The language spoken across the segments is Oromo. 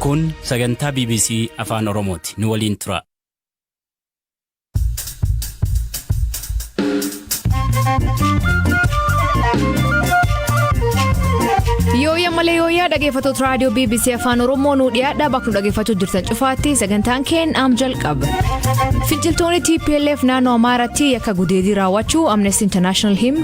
Kun sagantaa BBC Afaan Oromooti. Nu waliin tura. Yooya malee yooya dhaggeeffattoota raadiyoo BBC Afaan Oromoo nu dhiyaadha bakka dhaggeeffachuu jirtan cufaatti sagantaan keenya jalqaba. Finciltoonni TPLF naannoo Amaaraatti yakka gudeedii raawwachuu Amnesty International him.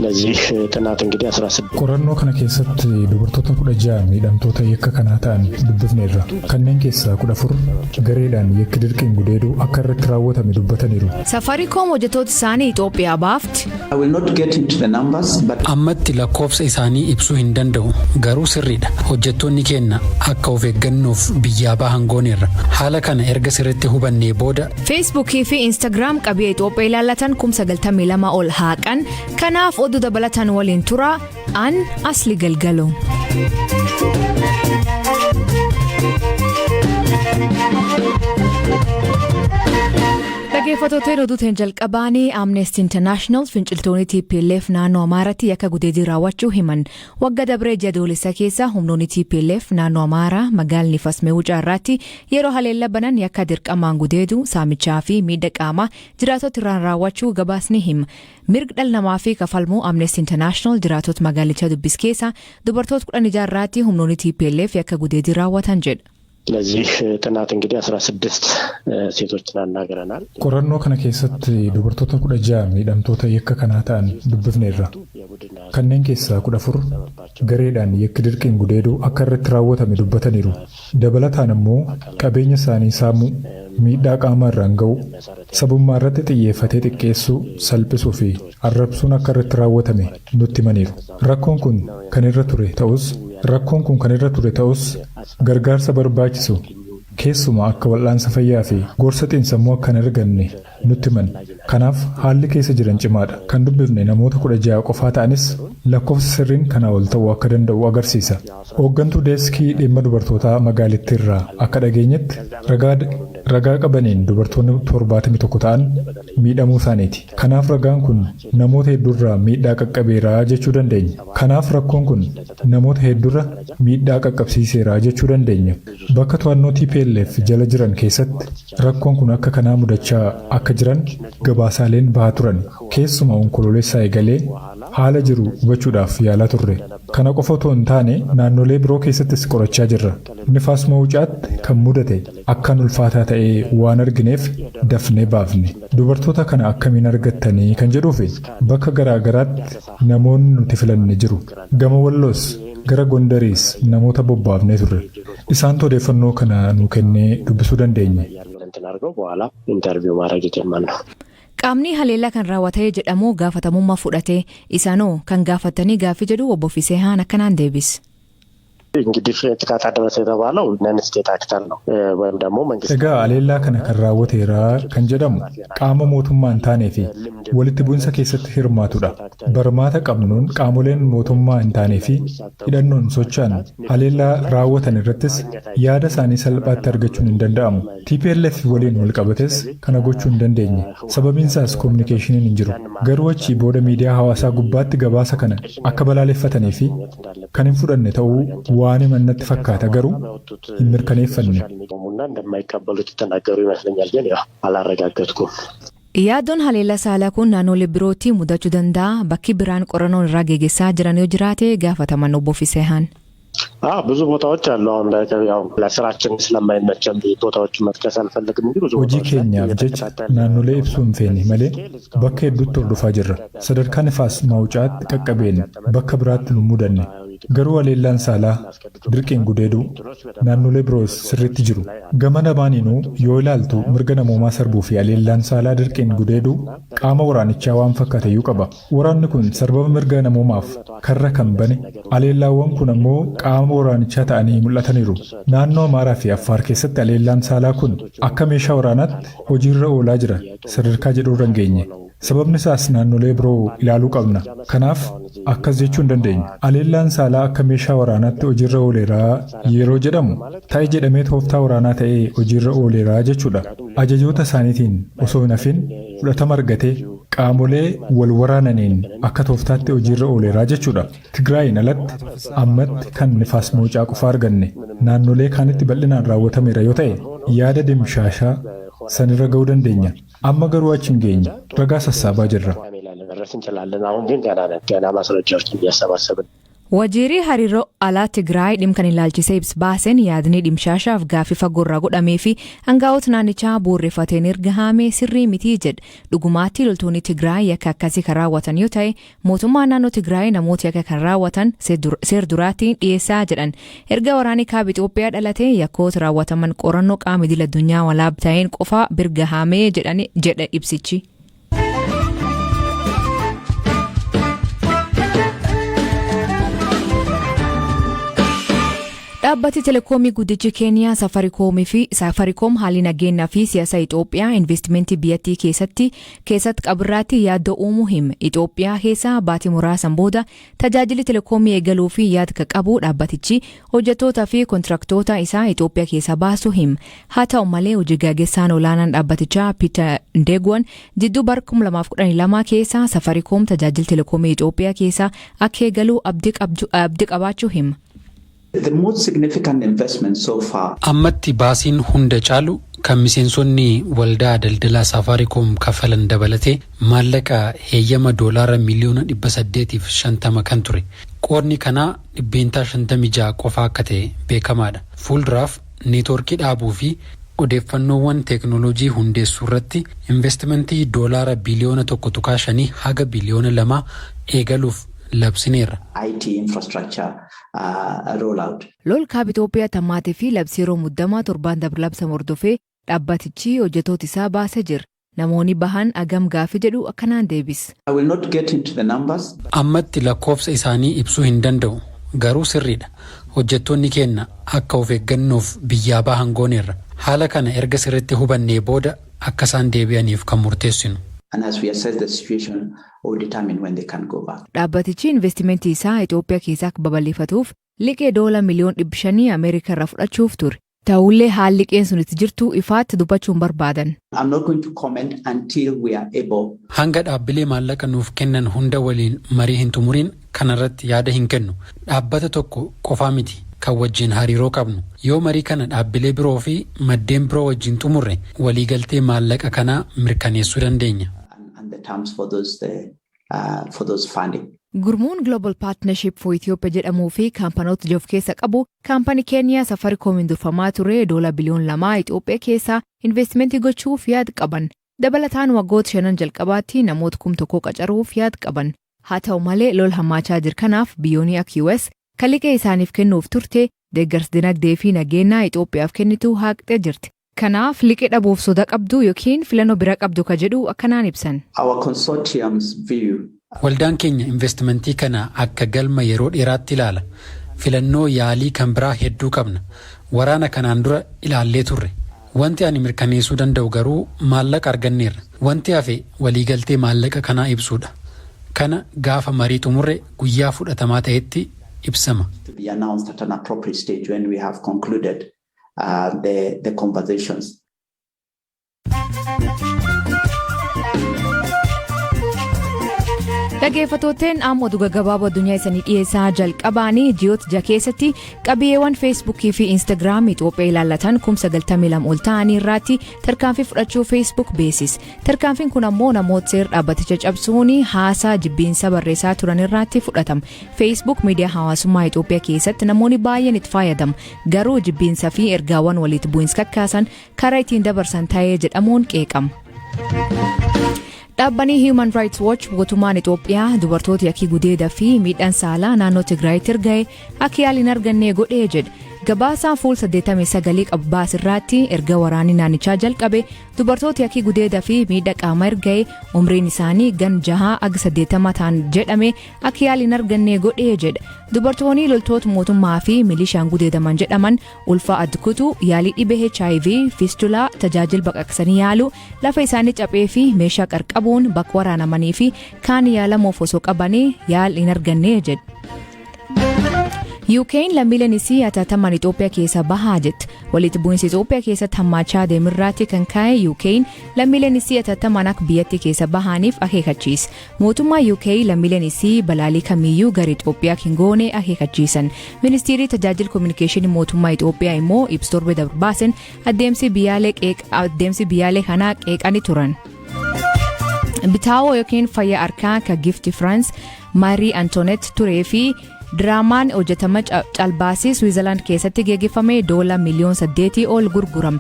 ለዚህ ጥናት እንግዲህ 16 ቆረኖ ከነ ከሰት ዱበርቶታ 16 ሚዳምቶታ የከ ከናታን ዱብፍኔራ ከነን ከሳ 14 ገሬዳን የክድርቅን ጉዴዱ አከረት ራወታ ሚዱበተኒሩ ሳፋሪኮም ወጀቶት ሳኒ ኢትዮጵያ ባፍት I will not get into the numbers but ammatti lakkoofsa isaanii ibsuu hin danda'u garuu sirriidha hojjettoonni keenya akka of eeggannoof biyyaa bahan gooneerra haala kana erga sirriitti hubannee booda Facebook fi Instagram qabee Itoophiyaa ilaalatan 92 ol haaqan kanaaf oduu dabalatan waliin tura an asli galgalo. Dhaggeeffattoota oduutiin jalqabaanii Amnesty International finciltoonni TPLF naannoo Amaaraatti yakka gudeedii raawwachuu himan wagga dabree jadoolessa keessa humnoonni TPLF naannoo Amaaraa magaalni Fasmee Wucaarraatti yeroo haleella banan yakka dirqamaan gudeedu saamichaa fi miidhaa qaamaa jiraatota irraan raawwachuu gabaasni hima. Mirga dhala namaa fi kafalmuu Amnesty International jiraatota magaalichaa dubbis keessa dubartoota 16 irratti humnoonni TPLF yakka gudeedii raawwatan jedha. ለዚህ ጥናት እንግዲህ 16 ሴቶችን አናገረናል ቆረኖ ከነ ከሰት ዱበርቶታ 16 ሚዳምቶታ የከ ከናታን ዱብፍኔራ ከነን ከሳ 14 ገሬዳን የክድርቅን ጉዴዱ አከረት ራወታ ሚዱበተኒሩ ደበላታንሞ ቀበኛ ሳኒ ሳሙ ሚዳ ቃማራንገው ሰቡማረት ጥየፈቴ ጥቄሱ ሰልጵሱፊ አረብሱን አከረት ራወተሜ ኑቲመኒሩ ረኮን ኩን ከነረ ቱሬ ተውስ rakkoon kun kan irra ture ta'us gargaarsa barbaachisu keessuma akka wal'aansa fayyaa fi gorsa xiinsammuu akka hin arganne nutti himan kanaaf haalli keessa jiran cimaadha kan dubbifne namoota 16 qofaa ta'anis lakkoofsa sirriin kana ol ta'uu akka danda'u agarsiisa hooggantuu deeskii dhimma dubartootaa magaalittii irraa akka dhageenyetti ragaa qabaniin dubartoonni 71 ta'an miidhamuu isaaniiti kanaaf ragaan kun namoota hedduurraa miidhaa qaqqabeeraa jechuu dandeenya kanaaf rakkoon kun namoota hedduurra miidhaa qaqqabsiiseeraa jechuu dandeenya bakka to'annoo TPLF jala jiran keessatti rakkoon kun akka kanaa mudachaa akka jiran gabaasaaleen bahaa turan keessuma onkololeessaa eegalee haala jiru hubachuudhaaf yaalaa turre kana qofa otoo hin taane naannolee biroo keessattis qorachaa jirra nifaas mawucaatti kan mudate akkaan ulfaataa ta'ee waan argineef dafnee baafne dubartoota kana akkamiin argattanii kan jedhuufi bakka garaagaraatti namoonni nuti filanne jiru gama walloos gara gondariis namoota bobbaafnee turre isaan odeeffannoo kana nu kennee dubbisuu dandeenye. Qaamni haleellaa kan raawwatee jedhamu gaafatamummaa fudhatee isaanoo kan gaafatanii gaaffii jedhu obbo Fiseehaan akkanaan deebis. እንግዲህ ጥቃት አደረሰ የተባለው ነን ስቴት አክተር ነው ወይም ደግሞ መንግስት egaa haleellaa kana kan raawwateera kan jedhamu qaama mootummaa hin taanee fi walitti bu'insa keessatti hirmaatudha barmaata qabnuun qaamoleen mootummaa hin taanee fi hidhannoon socho'an haleellaa raawwatan irrattis yaada isaanii salphaatti argachuun hin danda'amu TPLF waliin wal qabates kana gochuu hin dandeenye sababiin isaas kominikeeshiniin hin jiru garuu achii booda miidiyaa hawaasaa gubbaatti gabaasa kana akka balaaleffatanii fi kan hin fudhanne ta'uu waan mannatti fakkaata garuu hin mirkaneeffanne እንደማይቀበሉት ተናገሩ ይመስለኛል ግን ያው አላረጋገጥኩም Yaadoon haleellaa saalaa kun naannolee birootti mudachuu danda'a bakki biraan qorannoon irraa geggeessaa jiran yoo jiraate gaafataman obbo Fiseehaan. ብዙ ቦታዎች አሉ አሁን ያው ለስራችን ስለማይመቸን ቦታዎች መጥቀስ አልፈልግም እንጂ ብዙ hojii keenyaaf jecha naannolee ibsuu hin feene malee bakka hedduutti hordofaa jirra sadarkaa nifaas mawucaatti qaqqabeen bakka biraatti nu mudanne garuu haleellaan saalaa dirqiin gudeeduu naannolee biroos sirriitti jiru gama lamaaniinuu yoo ilaaltu mirga namoomaa sarbuu fi haleellaan saalaa dirqiin gudeeduu qaama waraanichaa waan fakkaatayyuu qaba waraanni kun sarbama mirga namoomaaf karra kan bane haleellaawwan kun ammoo qaama waraanichaa ta'anii mul'ataniiru naannoo Amaaraa fi Affaar keessatti haleellaan saalaa kun akka meeshaa waraanaatti hojiirra oolaa jira sadarkaa jedhuu rangeenye Sababni isaas naannolee biroo ilaaluu qabna. Kanaaf akkas jechuu hin dandeenyu. Aleellaan saalaa akka meeshaa waraanaatti hojiirra ooleeraa yeroo jedhamu ta'e jedhamee tooftaa waraanaa ta'ee hojiirra ooleeraa jechuudha. Ajajoota isaaniitiin osoo hin hafin fudhatama argatee qaamolee wal waraananiin akka tooftaatti hojiirra ooleeraa jechuudha. Tigraayin alatti ammatti kan nifaas moocaa qofaa arganne naannolee kaanitti bal'inaan raawwatameera yoo ta'e yaada dimshaashaa sanirra ga'uu dandeenya. Amma garuu achi hin geenye ragaa sassaabaa jirra. Wajiirii hariiroo alaa Tigraay dhimkan ilaalchisee ibsa baaseen yaadni dimshaashaaf gaaffii fagoorraa godhamee fi aangaa'ota naannichaa bu'uureffateen erga haamee sirrii mitii jedhe. Dhugumaatti loltoonni Tigraay yakka akkasii kan raawwatan yoo ta'e mootummaan naannoo Tigraay namoota yakka kan raawwatan seer duraatiin dhiyeessaa jedhan. Erga waraanni kaaba Itoophiyaa dhalatee yakkoota raawwataman qorannoo qaama idil addunyaa walaab ta'een qofa birga haamee jedhe ibsichi. Dhaabbati telekoomii guddichi Keeniyaa Safarikoom haalli nageenyaa fi siyaasa Itoophiyaa investimentii biyyattii keessatti qabirraatti yaaddo uumuu hime. Itoophiyaa keessa baatii muraasan booda tajaajilli telekoomii eegaluu fi yaada qabu dhaabbatichi hojjettoota fi kontiraaktoota isaa Itoophiyaa keessa baasu hime. Haa ta'u malee hojii gaggeessaan olaanaan dhaabbatichaa Peter Ndeguan jidduu bara 2012 keessa Safarikoom tajaajila telekoomii Itoophiyaa keessa akka eegaluu abdii qabaachuu hime. The most significant investment so far. Ammatti baasiin hunda caalu kan miseensonni waldaa daldalaa Safarikoom kafalan dabalatee maallaqa heeyyama doolaara miliyoona 850 kan ture. Qoodni kanaa 56 qofa akka ta'e beekamaadha. Fuulduraaf neetwoorkii dhaabuu fi odeeffannoowwan teeknooloojii hundeessuu irratti investimentii doolaara biliyoona 1.5 haga biliyoona 2 eegaluuf labsineera. IT infrastructure rollout. Lol kaaba Itoophiyaa tammaatee fi labsii yeroo muddamaa 7 dabre labsa hordofee dhaabbatichi hojjettoota isaa baasee jira. Namoonni bahan agam gaaffii jedhu akkanaan deebis. I will not get into the numbers. Ammatti lakkoofsa isaanii ibsuu hin danda'u. Garuu sirriidha. Hojjettoonni keenya akka of eeggannoof biyyaa bahan gooneerra. Haala kana erga sirriitti hubannee booda akka isaan deebi'aniif kan murteessinu. And as we assess the situation, we will determine when they can go back. Dhaabbatichi investimentii isaa Itoophiyaa keessaa babal'ifatuuf liqee doolaara miliyoona 500 Ameerikaa irraa fudhachuuf ture. Ta'ullee haalli liqeen sun itti jirtu ifaatti dubbachuun barbaadan. I'm not going to comment until we are able. Hanga dhaabbilee maallaqa nuuf kennan hunda waliin marii hin xumuriin kanarratti yaada hin kennu. Dhaabbata tokko qofaa miti kan wajjin hariiroo qabnu. Yoo marii kana dhaabbilee biroo fi maddeen biroo wajjin xumurre waliigaltee maallaqa kanaa mirkaneessuu dandeenya. The terms for those funding. Gurmuun Global Partnership for Ethiopia jedhamuu fi kaampanoota ija of keessa qabu kaampanii Keeniyaa Safarikoomiin durfamaa ture doolaara biliyoona 2 Itoophiyaa keessa investimentii gochuuf yaada qaban. Dabalataan waggoota 5 jalqabaatti namoota 1,000 qacaruuf yaada qaban. Haa ta'u malee lol hammaachaa jiru kanaaf biyyoonni akka US kan liqee isaaniif kennuuf turte deeggarsa dinagdee fi nageenyaa Itoophiyaaf kennitu haqxee jirti. Kanaaf liqee dhabuuf soda qabdu yookiin filannoo bira qabdu ka jedhu akkanaan ibsan. Our consortium's view. Waldaan keenya investimentii kana akka galma yeroo dheeraatti ilaala. Filannoo yaalii kan biraa hedduu qabna. Waraana kanaan dura ilaallee turre. Wanti ani mirkaneessuu danda'u garuu maallaqa arganneerra. Wanti hafe waliigaltee maallaqa kanaa ibsuudha. Kana gaafa marii xumurre guyyaa fudhatamaa ta'etti ibsama. To be announced at an appropriate stage when we have concluded the conversations. Dhaggeeffattootni amma oduu gaggabaaboo addunyaa isanii dhiyeessaa jalqabaanii ji'oota jaha keessatti qabiyyeewwan feesbuukii fi instaagiraam Itoophiyaa ilaallatan 92 ol ta'anii irratti tarkaanfii fudhachuu feesbuuk beeksise. Tarkaanfiin kun ammoo namoota seera dhaabbaticha cabsuun haasaa jibbiinsa barreessaa turan irratti fudhatama. Feesbuuk miidiyaa hawaasummaa Itoophiyaa keessatti namoonni baay'een itti fayyadamu. Garuu jibbiinsa fi ergaawwan walitti bu'iinsa kakkaasan karaa ittiin dabarsan ta'ee jedhamuun qeeqama. Dhaabbanii Human Rights Watch mootummaan Itoophiyaa dubartoota yakki gudeedaa fi miidhaan saalaa naannoo Tigraayitti erga'e akka yaaliin argannee godhee jedhe. Gabaasaan fuul 89 qabu baasirraatti erga waraanni naannichaa jalqabe dubartoota yakki gudeedaa fi miidhaa qaamaa erga'e umriin isaanii gan 6 aga 80 ta'an jedhame akka yaaliin arganne godhee jedha. Dubartoonni loltoota mootummaa fi milishaan gudeedaman jedhaman ulfa adkutu yaalii dhibee HIV fistulaa tajaajila baqaqsanii yaalu lafa isaanii caphee fi meeshaa qarqabuun bakka waraanamanii fi kaan yaalamuuf osoo qabanii yaaliin arganne jedha. UK'n lammiileen isii ataataman Itoophiyaa keessa bahaa jetti. Walitti bu'iinsi Itoophiyaa keessatti hammaachaa deemirraatti kan ka'e UK'n lammiileen isii ataataman akka biyyattii keessa bahaniif akeekachiisa. Mootummaa UK lammiileen isii balaalii kamiyyuu gara Itoophiyaa hin goone akeekachiisan. Ministeerri tajaajila kominikeeshinii mootummaa Itoophiyaa immoo ibsa torbe baasen adeemsi biyyaalee kanaa qeeqanii turan. Bitaawoo yookiin fayyaa harkaa ka Gift France Marie Antoinette turee fi Diraamaan hojjetama calbaasii Switzerland keessatti geggeeffame $8 miliyoona ol gurgurama.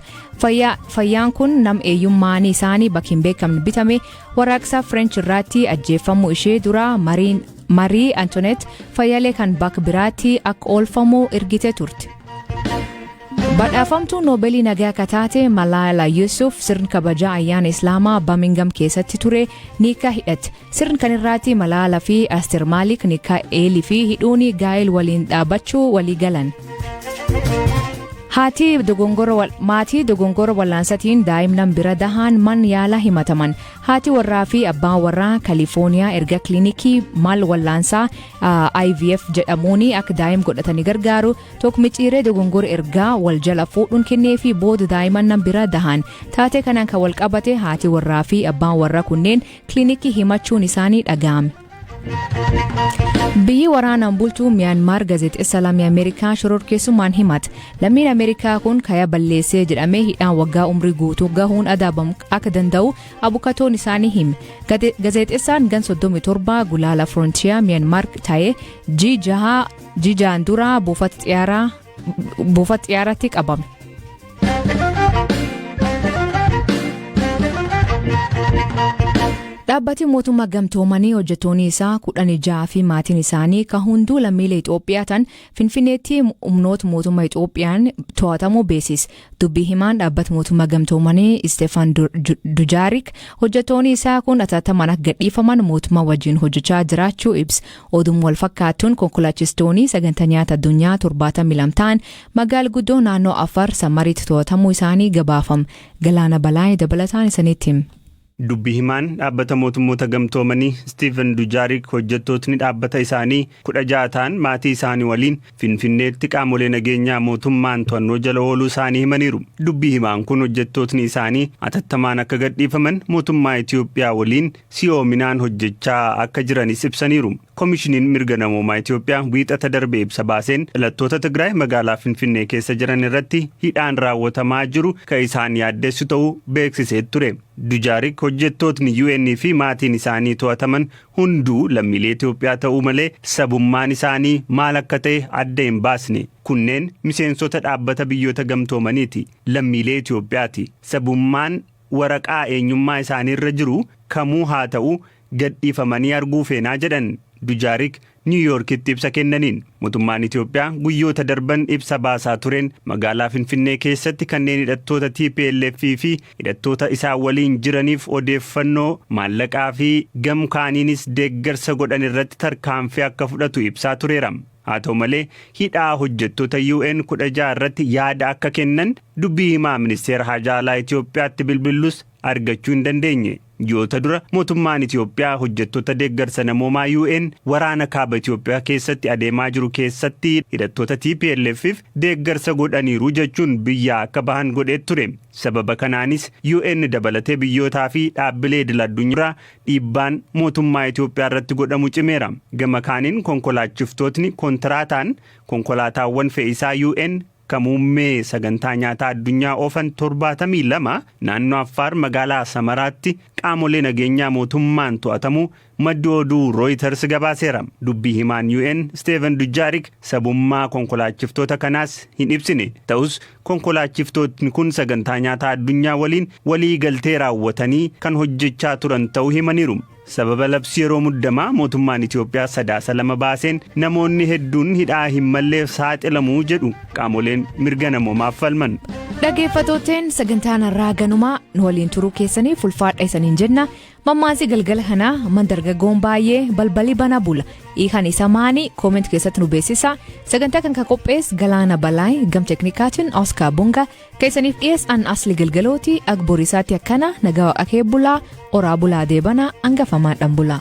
Fayyaan kun nam eeyyummaan isaanii bakka hin beekamne bitame warraaqsa French irratti ajjeefamuu ishee dura Marie Antoinette fayyaalee kan bakka biraatti akka oolfamu ergite turte. Badhaafamtuu Noobeelii nagaa kataate Malaala Yusuf sirna kabajaa ayyaana Islaamaa Birmingham keessatti ture niikaa hidhatte. Sirna kanirraatti Malaala fi Aster Malik niikaa eelii fi hidhuun gaa'el waliin dhaabachuu walii galan. Maatii dogongora wal'aansatiin daa'imman bira dahan man yaala himataman. Haati warraa fi abbaan warraa Kaalifooniyaa erga kilinikii mal wal'aansaa IVF jedhamuun akka daa'im godhatanii gargaaru tokko micciiree dogongora ergaa wal jala fuudhuun kennee fi booda daa'imman bira dahan. Taatee kanaan kan wal qabate haati warraa fi abbaan warraa kunneen kilinikii himachuun isaanii dhaga'ame. Biyyi waraanaan bultuu Myanmar gaazexeessa lammii Ameerikaa shororkeessummaan himate. Lammiin Ameerikaa kun kaya balleessee jedhamee hidhaan waggaa umrii guutuu gahuun adaabamu akka danda'u abukatoon isaanii hime. Gaazexeessaan gan 37 gulaala Frontier Myanmar ta'ee jijaan dura buufata xiyyaaraatti qabame. Dhaabbati mootummaa gamtoomanii hojjettoonni isaa 16 fi maatiin isaanii kan hunduu lammiilee Itoophiyaa tan Finfinneetti humnoota mootummaa Itoophiyaan to'atamuu beeksise. Dubbii himaan dhaabbata mootummaa gamtoomanii Stefan Dujaarik hojjettoonni isaa kun ataataman akka gadhiifaman mootummaa wajjin hojjechaa jiraachuu ibsa. Oduun wal fakkaatuun konkolaachistoonni sagantaa nyaata addunyaa 72 ta'an magaala guddoo naannoo Afar Samariitti to'atamuu isaanii gabaafama. Galaana Balaayee dabalataan isinitti hima. Dubbii himaan dhaabbata mootummoota gamtoomanii Stefan Dujaarik hojjettootni dhaabbata isaanii 16 ta'an maatii isaanii waliin Finfinneetti qaamolee nageenyaa mootummaan to'annoo jala ooluu isaanii himaniiru. Dubbii himaan kun hojjettootni isaanii atattamaan akka gadhiifaman mootummaa Itoophiyaa waliin si'oominaan hojjechaa akka jiranis ibsaniiru. Komishiniin mirga namoomaa Itoophiyaa wiixata darbe ibsa baaseen dhalattoota Tigraay magaalaa Finfinnee keessa jiran irratti hidhaan raawwatamaa jiru kan isaan yaaddeessu ta'uu beeksisee ture. Dujaarik hojjettootni UN fi maatiin isaanii to'ataman hunduu lammiilee Itoophiyaa ta'uu malee sabummaan isaanii maal akka ta'e adda hin baasne. Kunneen miseensota dhaabbata biyyoota gamtoomaniiti. Lammiilee Itoophiyaati. Sabummaan waraqaa eenyummaa isaanii irra jiru kamuu haa ta'u gadhiifamanii arguu feenaa jedhan. Dujaarik New Yorkitti ibsa kennaniin mootummaan Itoophiyaa guyyoota darban ibsa baasaa tureen magaalaa Finfinnee keessatti kanneen hidhattoota TPLF fi hidhattoota isaa waliin jiraniif odeeffannoo maallaqaa fi gamkaaniinis deeggarsa godhan irratti tarkaanfii akka fudhatu ibsaa tureera. Haa ta'u malee hidhaa hojjettoota UN 16 irratti yaada akka kennan dubbii himaa ministeera haajaa alaa Itoophiyaatti bilbilus argachuu hin dandeenye. Yoota dura mootummaan Itoophiyaa hojjettoota deeggarsa namoomaa UN waraana kaaba Itoophiyaa keessatti adeemaa jiru keessatti hidhattoota TPLF'if deeggarsa godhaniiru jechuun biyya akka bahan godhee ture. Sababa kanaanis UN dabalatee biyyootaa fi dhaabbilee idil-addunyaa dhiibbaan mootummaa Itoophiyaa irratti godhamu cimeera. Gama kaaniin konkolaachiftootni kontiraataan konkolaataawwan fe'isaa UN kamuummee sagantaa nyaataa addunyaa oofan 72 naannoo Affaar magaalaa Samaraatti qaamolee nageenyaa mootummaan to'atamu maddi oduu Reuters gabaaseera. Dubbii himaan UN Stefan Dujaarik sabummaa konkolaachiftoota kanaas hin ibsine. Ta'us konkolaachiftootni kun sagantaa nyaataa addunyaa waliin walii galtee raawwatanii kan hojjechaa turan ta'uu himaniiru. Sababa labsii yeroo muddamaa mootummaan Itoophiyaa sadaasa lama baaseen namoonni hedduun hidhaa hin malleef saaxilamuu jedhu qaamoleen mirga namoomaaf falman. Dhaggeeffatooteen sagantaan irraa ganumaa nu waliin turuu keessaniif ulfaadha isaniin jenna. Mammaasii galgala kanaa mandargaggoon baay'ee balbalii bana bula. Hiikan isa maanii kooment keessatti nu beeksisa. Sagantaa kan qophees Galaana Balaay gam teknikaatiin Oskar Bunga keessaniif dhiyeessan asli galgalooti agborisaatti akkana nagaa akee bulaa oraa bulaa deebana hangafamaa dhan bulaa.